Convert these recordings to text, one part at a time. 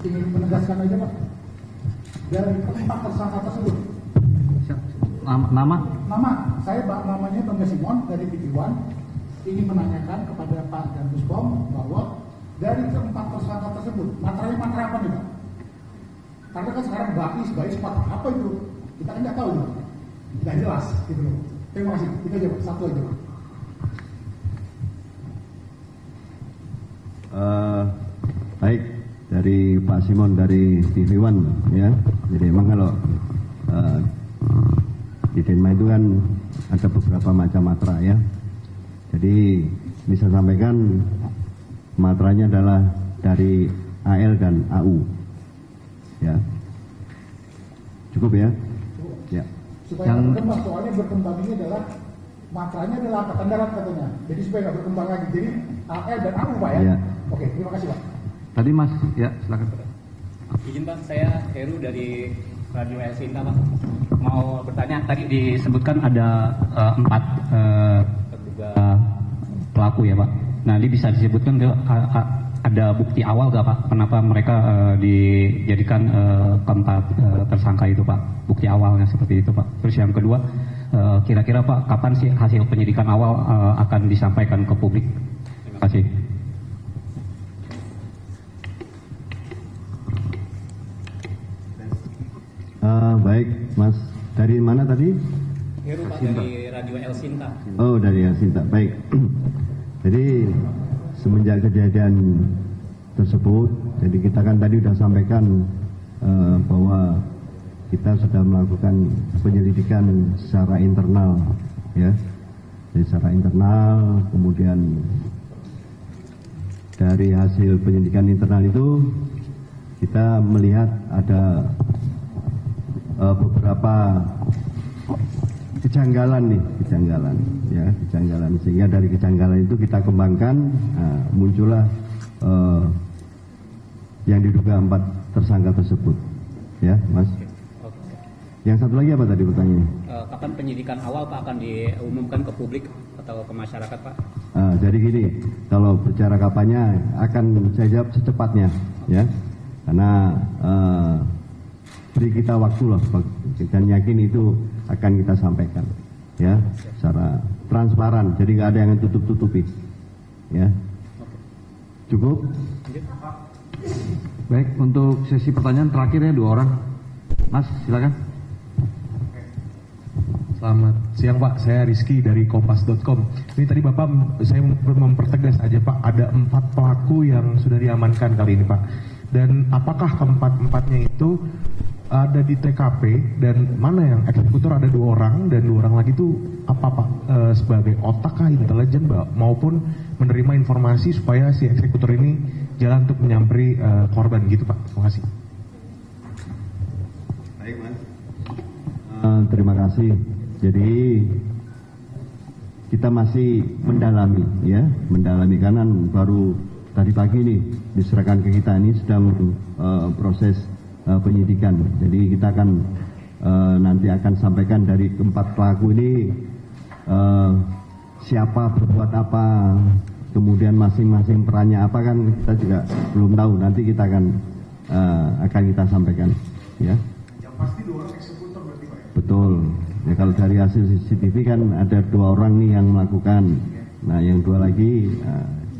ingin menegaskan aja Pak, dari keempat tersangka tersebut. Nama? Saya namanya Bang Simon dari TV1 ingin menanyakan kepada Pak dan Puspom bahwa dari keempat tersangka tersebut materai apa nih Pak? Karena kan sekarang bais apa itu? Kita kan nggak tahu Pak. Nggak jelas gitu loh. Terima kasih. Itu aja Pak. Satu aja Pak. Baik, dari Pak Simon dari TV1 ya. Jadi emang kalau di Denmark itu kan ada beberapa macam matra ya. Jadi bisa sampaikan matranya adalah dari AL dan AU. Ya. Cukup ya? Ya. Supaya yang berkembang, soalnya berkembang ini adalah matranya adalah Angkatan Darat katanya. Jadi supaya nggak berkembang lagi. Jadi AL dan AU Pak ya? Ya. Oke, terima kasih Pak. Tadi Mas, ya silakan. Izin Pak, saya Heru dari Radio El Sinta Pak. Mau bertanya, tadi disebutkan ada 4 terduga pelaku ya Pak. Nah, ini bisa disebutkan ada bukti awal gak Pak? Kenapa mereka dijadikan keempat tersangka itu Pak? Bukti awalnya seperti itu Pak. Terus yang kedua, kira-kira Pak, kapan sih hasil penyidikan awal akan disampaikan ke publik? Terima kasih. Baik, Mas. Dari mana tadi? Heru Pak, dari Radio El Sinta. Oh, dari El Sinta. Baik. Jadi semenjak kejadian tersebut, jadi kita kan tadi sudah sampaikan bahwa kita sudah melakukan penyelidikan secara internal, ya. Jadi secara internal, kemudian dari hasil penyelidikan internal itu kita melihat ada beberapa kejanggalan sehingga dari kejanggalan itu kita kembangkan, muncullah yang diduga 4 tersangka tersebut, ya Mas. Yang satu lagi apa tadi pertanyaannya? Kapan penyidikan awal Pak akan diumumkan ke publik atau ke masyarakat Pak? Jadi gini, kalau bicara kapannya akan saya jawab secepatnya, ya, karena beri kita waktu lah, dan yakin itu akan kita sampaikan, ya, secara transparan, jadi nggak ada yang tutup-tutupi, ya. Cukup? Baik, untuk sesi pertanyaan terakhir ya 2 orang. Mas, silakan. Selamat siang Pak, saya Rizky dari Kompas.com. Ini tadi Bapak, saya mempertegas aja Pak, ada 4 pelaku yang sudah diamankan kali ini Pak. Dan apakah keempat-empatnya itu ada di TKP, dan mana yang eksekutor ada 2 orang dan 2 orang lagi itu apa Pak, sebagai otakkah, intelijen maupun menerima informasi supaya si eksekutor ini jalan untuk menyamperi korban gitu Pak. Terima kasih. Baik Mas. Terima kasih. Jadi kita masih mendalami karena baru tadi pagi nih diserahkan ke kita, ini sedang proses penyidikan. Jadi kita akan nanti akan sampaikan dari keempat pelaku ini siapa, berbuat apa, kemudian masing-masing perannya apa, kan kita juga belum tahu. Nanti kita akan kita sampaikan, ya. Yang pasti 2 orang eksekutor berarti Pak. Betul. Ya, kalau dari hasil CCTV kan ada 2 orang nih yang melakukan. Nah, yang 2 lagi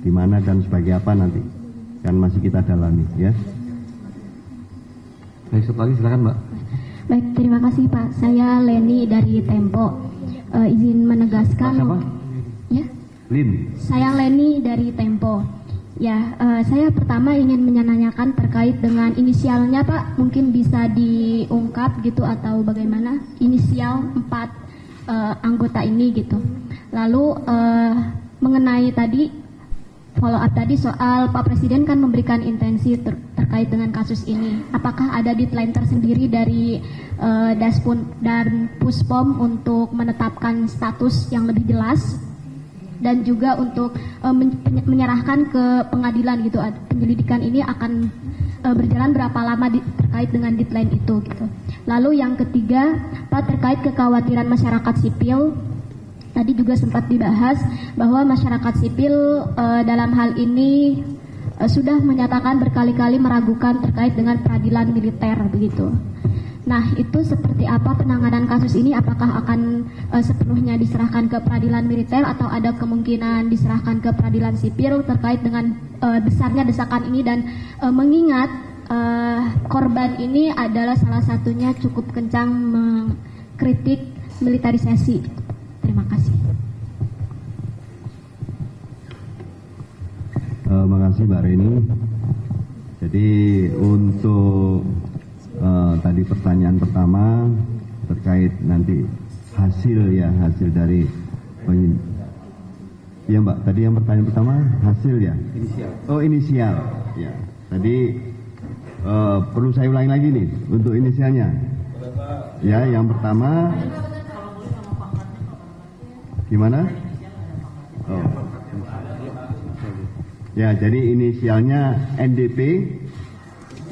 di mana dan sebagai apa nanti kan masih kita dalami, ya. Baik, satu lagi silakan Mbak. Baik, terima kasih Pak. Saya Leni dari Tempo. Izin menegaskan. Siapa? Ya. Lin. Saya Leni dari Tempo. Ya, saya pertama ingin menanyakan terkait dengan inisialnya Pak. Mungkin bisa diungkap gitu atau bagaimana inisial 4 anggota ini gitu. Lalu mengenai tadi follow up tadi soal Pak Presiden kan memberikan intensi terkait dengan kasus ini. Apakah ada deadline tersendiri dari Daspun dan Puspom untuk menetapkan status yang lebih jelas, dan juga untuk menyerahkan ke pengadilan gitu, penyelidikan ini akan berjalan berapa lama terkait dengan deadline itu gitu. Lalu yang ketiga Pak, terkait kekhawatiran masyarakat sipil. Tadi juga sempat dibahas bahwa masyarakat sipil dalam hal ini sudah menyatakan berkali-kali meragukan terkait dengan peradilan militer begitu. Nah, itu seperti apa penanganan kasus ini? Apakah akan sepenuhnya diserahkan ke peradilan militer atau ada kemungkinan diserahkan ke peradilan sipil terkait dengan besarnya desakan ini dan mengingat korban ini adalah salah satunya cukup kencang mengkritik militerisasi. Terima kasih. Terima kasih Mbak Reni. Jadi untuk tadi pertanyaan pertama terkait nanti hasil dari ya Mbak, tadi yang pertanyaan pertama hasil ya? Inisial. Oh, inisial. Ya. Tadi perlu saya ulangi lagi nih untuk inisialnya. Ya, yang pertama gimana? Oh. Ya, jadi inisialnya NDP,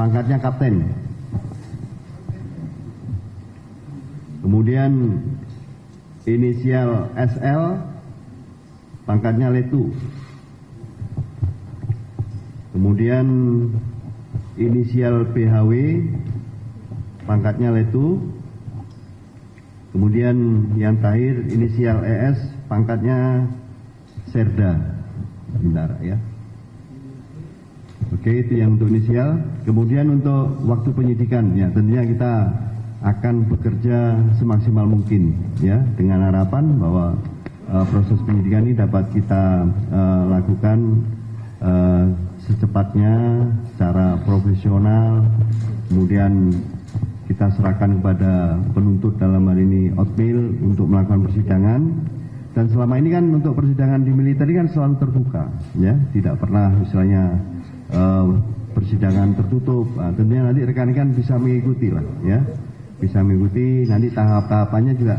pangkatnya kapten. Kemudian inisial SL, pangkatnya letu. Kemudian inisial BHW, pangkatnya letu. Kemudian yang terakhir inisial ES, pangkatnya Serda. Bentar ya. Oke, itu yang untuk inisial. Kemudian untuk waktu penyidikan, ya tentunya kita akan bekerja semaksimal mungkin, ya, dengan harapan bahwa proses penyidikan ini dapat kita lakukan secepatnya, secara profesional. Kemudian kita serahkan kepada penuntut dalam hal ini Otmil untuk melakukan persidangan. Dan selama ini kan untuk persidangan di militer ini kan selalu terbuka, ya, tidak pernah misalnya persidangan tertutup. Nah, tentunya nanti rekan-rekan bisa mengikuti lah, ya, bisa mengikuti. Nanti tahap-tahapannya juga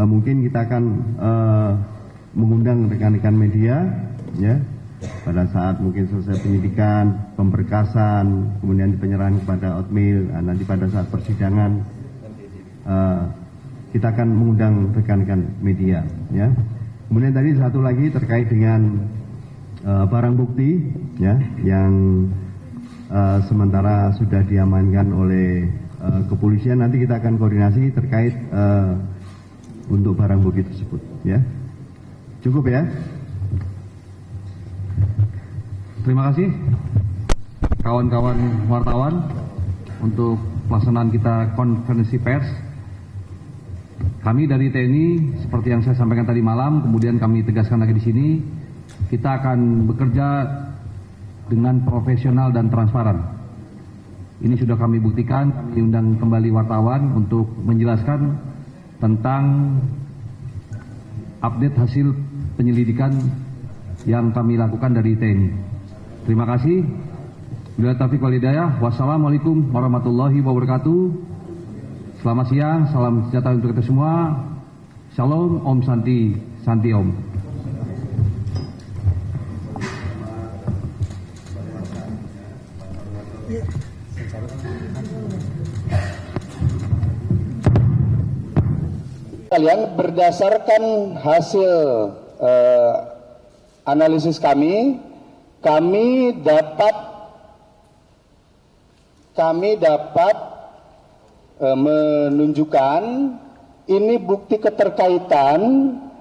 mungkin kita akan mengundang rekan-rekan media, ya, pada saat mungkin selesai penyidikan, pemberkasan, kemudian penyerahan kepada Otmil. Nah, nanti pada saat persidangan kita akan mengundang rekan-rekan media, ya. Kemudian tadi satu lagi terkait dengan barang bukti, ya, yang sementara sudah diamankan oleh kepolisian. Nanti kita akan koordinasi terkait untuk barang bukti tersebut, ya. Cukup ya. Terima kasih kawan-kawan wartawan untuk pelaksanaan kita konferensi pers. Kami dari TNI, seperti yang saya sampaikan tadi malam, kemudian kami tegaskan lagi di sini, kita akan bekerja dengan profesional dan transparan. Ini sudah kami buktikan, kami undang kembali wartawan untuk menjelaskan tentang update hasil penyelidikan yang kami lakukan dari TNI. Terima kasih. Bila taufiq wal hidayah. Wassalamualaikum warahmatullahi wabarakatuh. Selamat siang, salam sejahtera untuk kita semua. Shalom, Om Santi, Santi Om. Kalian berdasarkan hasil analisis kami dapat menunjukkan ini bukti keterkaitan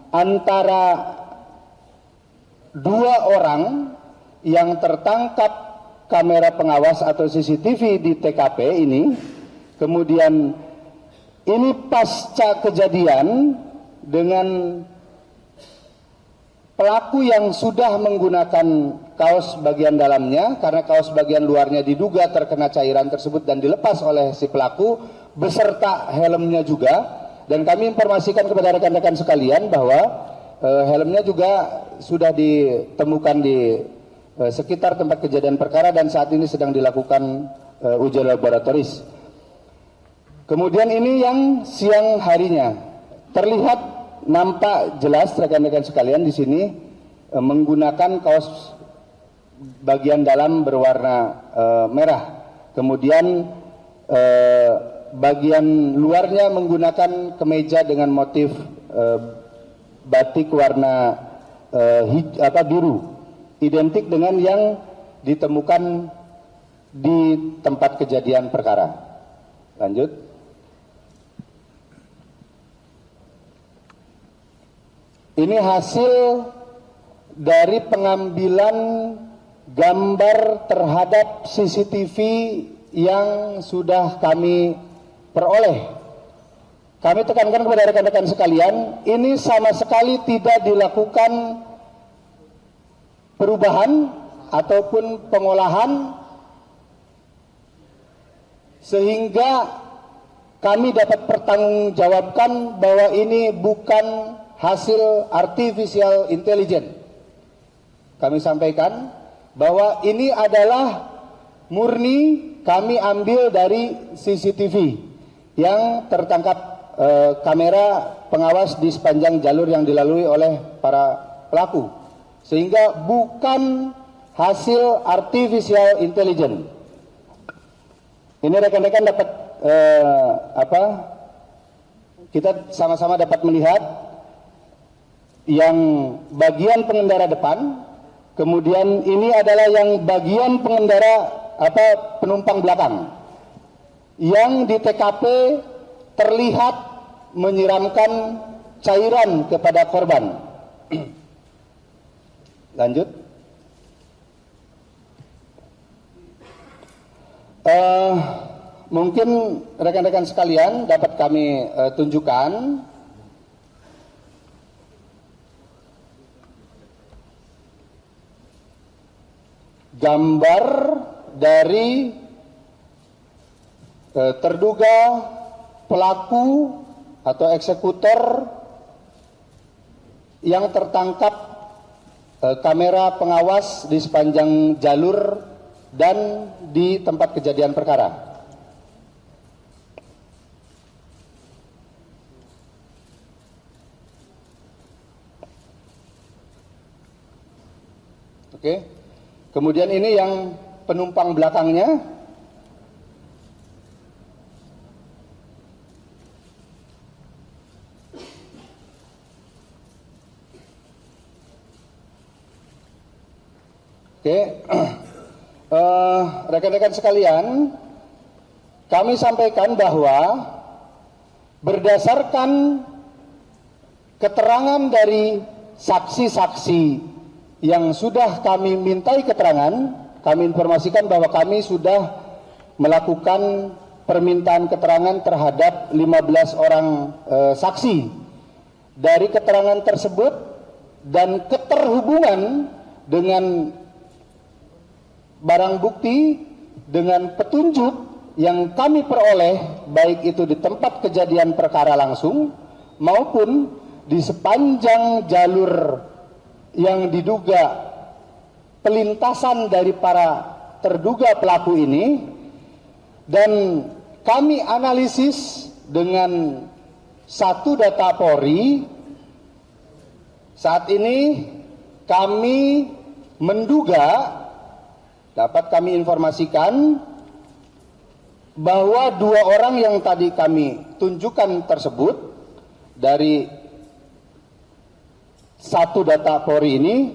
antara dua orang yang tertangkap kamera pengawas atau CCTV di TKP ini. Kemudian ini pasca kejadian dengan pelaku yang sudah menggunakan kaos bagian dalamnya, karena kaos bagian luarnya diduga terkena cairan tersebut dan dilepas oleh si pelaku beserta helmnya juga. Dan kami informasikan kepada rekan-rekan sekalian bahwa helmnya juga sudah ditemukan di sekitar tempat kejadian perkara dan saat ini sedang dilakukan uji laboratoris. Kemudian ini yang siang harinya terlihat nampak jelas rekan-rekan sekalian di sini menggunakan kaos bagian dalam berwarna merah. Kemudian bagian luarnya menggunakan kemeja dengan motif batik warna biru, identik dengan yang ditemukan di tempat kejadian perkara. Lanjut. Ini hasil dari pengambilan gambar terhadap CCTV yang sudah kami peroleh. Kami tekankan kepada rekan-rekan sekalian, ini sama sekali tidak dilakukan perubahan ataupun pengolahan sehingga kami dapat pertanggungjawabkan bahwa ini bukan hasil artificial intelligence. Kami sampaikan bahwa ini adalah murni kami ambil dari CCTV yang tertangkap kamera pengawas di sepanjang jalur yang dilalui oleh para pelaku, sehingga bukan hasil artificial intelligence. Ini rekan-rekan dapat kita sama-sama dapat melihat yang bagian pengendara depan, kemudian ini adalah yang bagian pengendara penumpang belakang yang di TKP terlihat menyiramkan cairan kepada korban. Lanjut. Mungkin rekan-rekan sekalian dapat kami tunjukkan gambar dari terduga pelaku atau eksekutor yang tertangkap kamera pengawas di sepanjang jalur dan di tempat kejadian perkara. Oke. Kemudian ini yang penumpang belakangnya. Oke, rekan-rekan sekalian, kami sampaikan bahwa berdasarkan keterangan dari saksi-saksi yang sudah kami mintai keterangan, kami informasikan bahwa kami sudah melakukan permintaan keterangan terhadap 15 orang saksi. Dari keterangan tersebut dan keterhubungan dengan barang bukti dengan petunjuk yang kami peroleh, baik itu di tempat kejadian perkara langsung maupun di sepanjang jalur yang diduga pelintasan dari para terduga pelaku ini, dan kami analisis dengan satu data Polri. Saat ini kami menduga, dapat kami informasikan bahwa 2 orang yang tadi kami tunjukkan tersebut dari satu data Polri ini,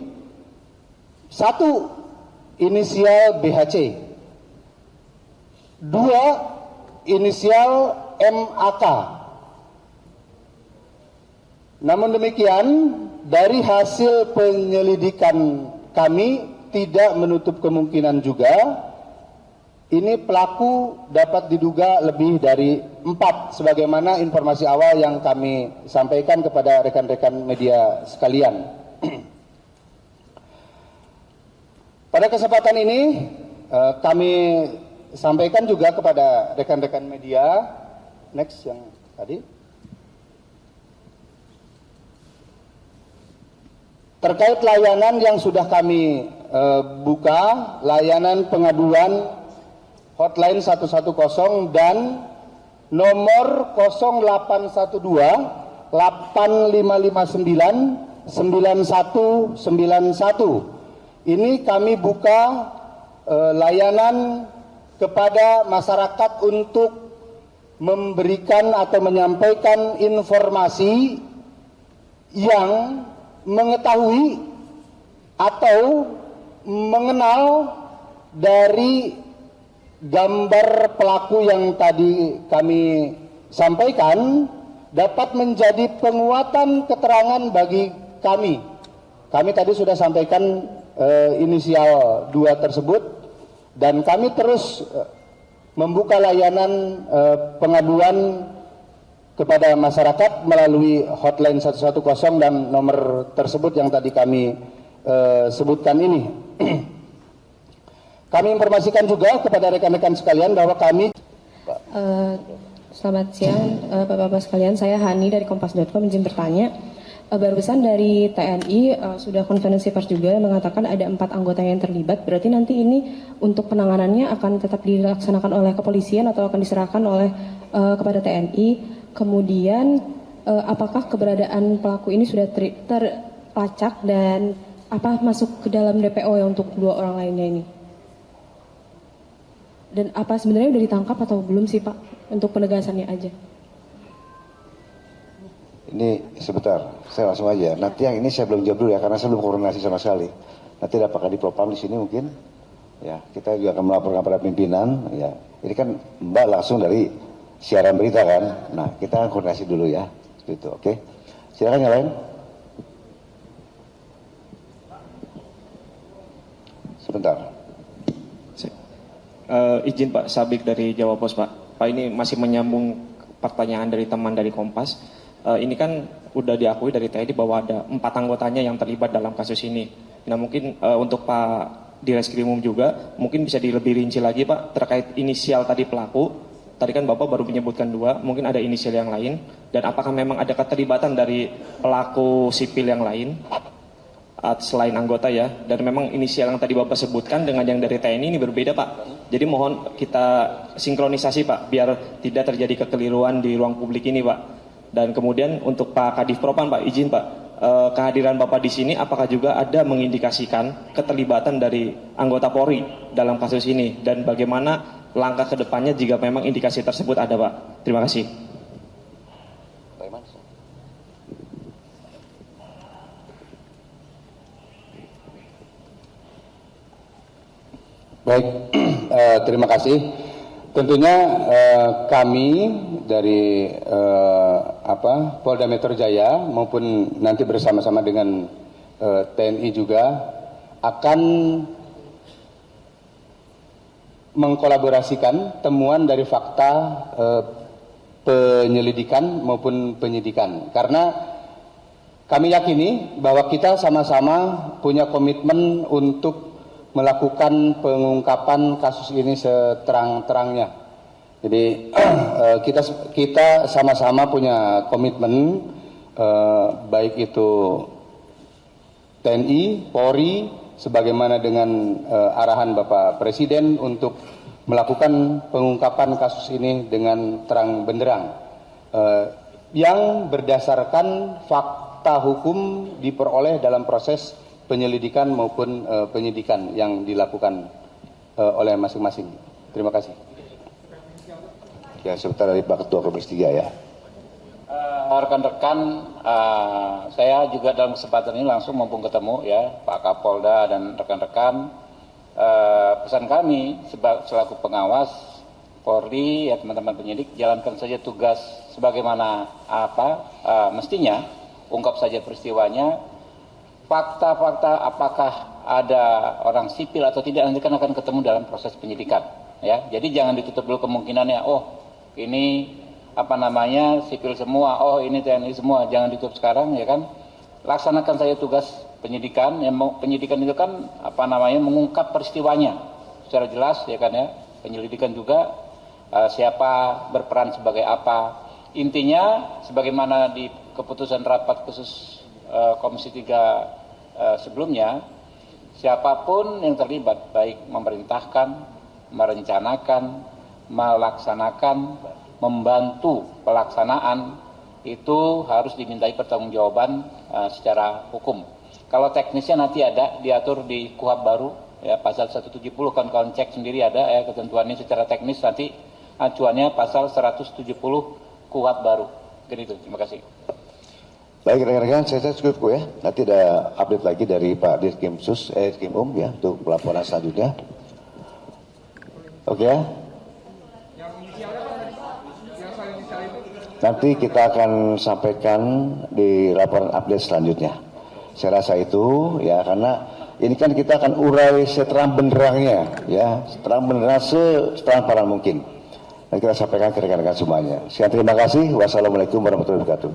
satu inisial BHC, 2 inisial MAK. Namun demikian, dari hasil penyelidikan kami tidak menutup kemungkinan juga ini pelaku dapat diduga lebih dari 4, sebagaimana informasi awal yang kami sampaikan kepada rekan-rekan media sekalian. Pada kesempatan ini kami sampaikan juga kepada rekan-rekan media, next yang tadi, terkait layanan yang sudah kami buka, layanan pengaduan hotline 110 dan nomor 0812 8559 9191. Ini kami buka layanan kepada masyarakat untuk memberikan atau menyampaikan informasi yang mengetahui atau mengenal dari gambar pelaku yang tadi kami sampaikan dapat menjadi penguatan keterangan bagi kami. Kami tadi sudah sampaikan inisial 2 tersebut, dan kami terus membuka layanan pengaduan kepada masyarakat melalui hotline 110 dan nomor tersebut yang tadi kami sebutkan ini. Kami informasikan juga kepada rekan-rekan sekalian bahwa kami selamat siang Bapak-Bapak sekalian, saya Hani dari Kompas.com izin bertanya. Barusan dari TNI sudah konferensi pers juga mengatakan ada 4 anggota yang terlibat. Berarti nanti ini untuk penanganannya akan tetap dilaksanakan oleh kepolisian atau akan diserahkan oleh kepada TNI. Kemudian apakah keberadaan pelaku ini sudah terlacak dan apa masuk ke dalam DPO ya untuk 2 orang lainnya ini? Dan apa sebenarnya sudah ditangkap atau belum sih Pak untuk penegasannya aja? Ini sebentar, saya langsung aja. Nanti yang ini saya belum jawab dulu ya, karena saya belum koordinasi sama sekali. Nanti apakah di propam di sini mungkin? Ya, kita juga akan melaporkan pada pimpinan. Ya, ini kan Mbak langsung dari siaran berita kan. Nah, kita akan koordinasi dulu ya, seperti itu. Oke, silakan yang lain. Sebentar. Izin Pak Sabik dari Jawa Pos Pak. Pak ini masih menyambung pertanyaan dari teman dari Kompas. Ini kan udah diakui dari TNI bahwa ada 4 anggotanya yang terlibat dalam kasus ini. Nah mungkin untuk Pak Direskrimum juga mungkin bisa lebih rinci lagi Pak terkait inisial tadi pelaku. Tadi kan Bapak baru menyebutkan 2, mungkin ada inisial yang lain. Dan apakah memang ada keterlibatan dari pelaku sipil yang lain selain anggota ya? Dan memang inisial yang tadi Bapak sebutkan dengan yang dari TNI ini berbeda Pak. Jadi mohon kita sinkronisasi Pak biar tidak terjadi kekeliruan di ruang publik ini Pak. Dan kemudian untuk Pak Kadif Propam Pak, izin Pak, kehadiran Bapak di sini apakah juga ada mengindikasikan keterlibatan dari anggota Polri dalam kasus ini dan bagaimana langkah ke depannya jika memang indikasi tersebut ada Pak? Terima kasih. Baik, terima kasih. Tentunya kami dari Polda Metro Jaya maupun nanti bersama-sama dengan TNI juga akan mengkolaborasikan temuan dari fakta penyelidikan maupun penyidikan. Karena kami yakini bahwa kita sama-sama punya komitmen untuk melakukan pengungkapan kasus ini seterang-terangnya. Jadi kita sama-sama punya komitmen, baik itu TNI, Polri, sebagaimana dengan arahan Bapak Presiden untuk melakukan pengungkapan kasus ini dengan terang benderang, yang berdasarkan fakta hukum diperoleh dalam proses penyelidikan maupun penyidikan yang dilakukan oleh masing-masing. Terima kasih. Ya, sebentar dari Pak Ketua Komisi 3 ya. Rekan-rekan, saya juga dalam kesempatan ini langsung mumpung ketemu ya Pak Kapolda dan rekan-rekan, pesan kami selaku pengawas Polri ya teman-teman penyidik, jalankan saja tugas sebagaimana mestinya, ungkap saja peristiwanya. Fakta-fakta apakah ada orang sipil atau tidak nanti kan akan ketemu dalam proses penyidikan ya. Jadi jangan ditutup dulu kemungkinannya, oh ini sipil semua, oh ini TNI semua, jangan ditutup sekarang ya kan. Laksanakan saja tugas penyidikan. Penyidikan itu kan mengungkap peristiwanya secara jelas ya kan ya. Penyelidikan juga siapa berperan sebagai apa. Intinya sebagaimana di keputusan rapat khusus Komisi 3 sebelumnya, siapapun yang terlibat baik memerintahkan, merencanakan, melaksanakan, membantu pelaksanaan itu harus dimintai pertanggungjawaban secara hukum. Kalau teknisnya nanti ada diatur di KUHP baru ya, pasal 170 kawan-kawan cek sendiri ada ya ketentuannya secara teknis, nanti acuannya pasal 170 KUHP baru. Gitu, terima kasih. Baik rekan-rekan, saya cukup ya. Nanti ada update lagi dari Pak Dirkrimsus, Dirkrimum ya untuk pelaporan selanjutnya. Oke ya? Nanti kita akan sampaikan di laporan update selanjutnya. Saya rasa itu ya, karena ini kan kita akan urai seterang benderangnya ya, seterang benderang seterang mungkin. Dan kita sampaikan ke rekan-rekan semuanya. Sekian, terima kasih. Wassalamualaikum warahmatullahi wabarakatuh.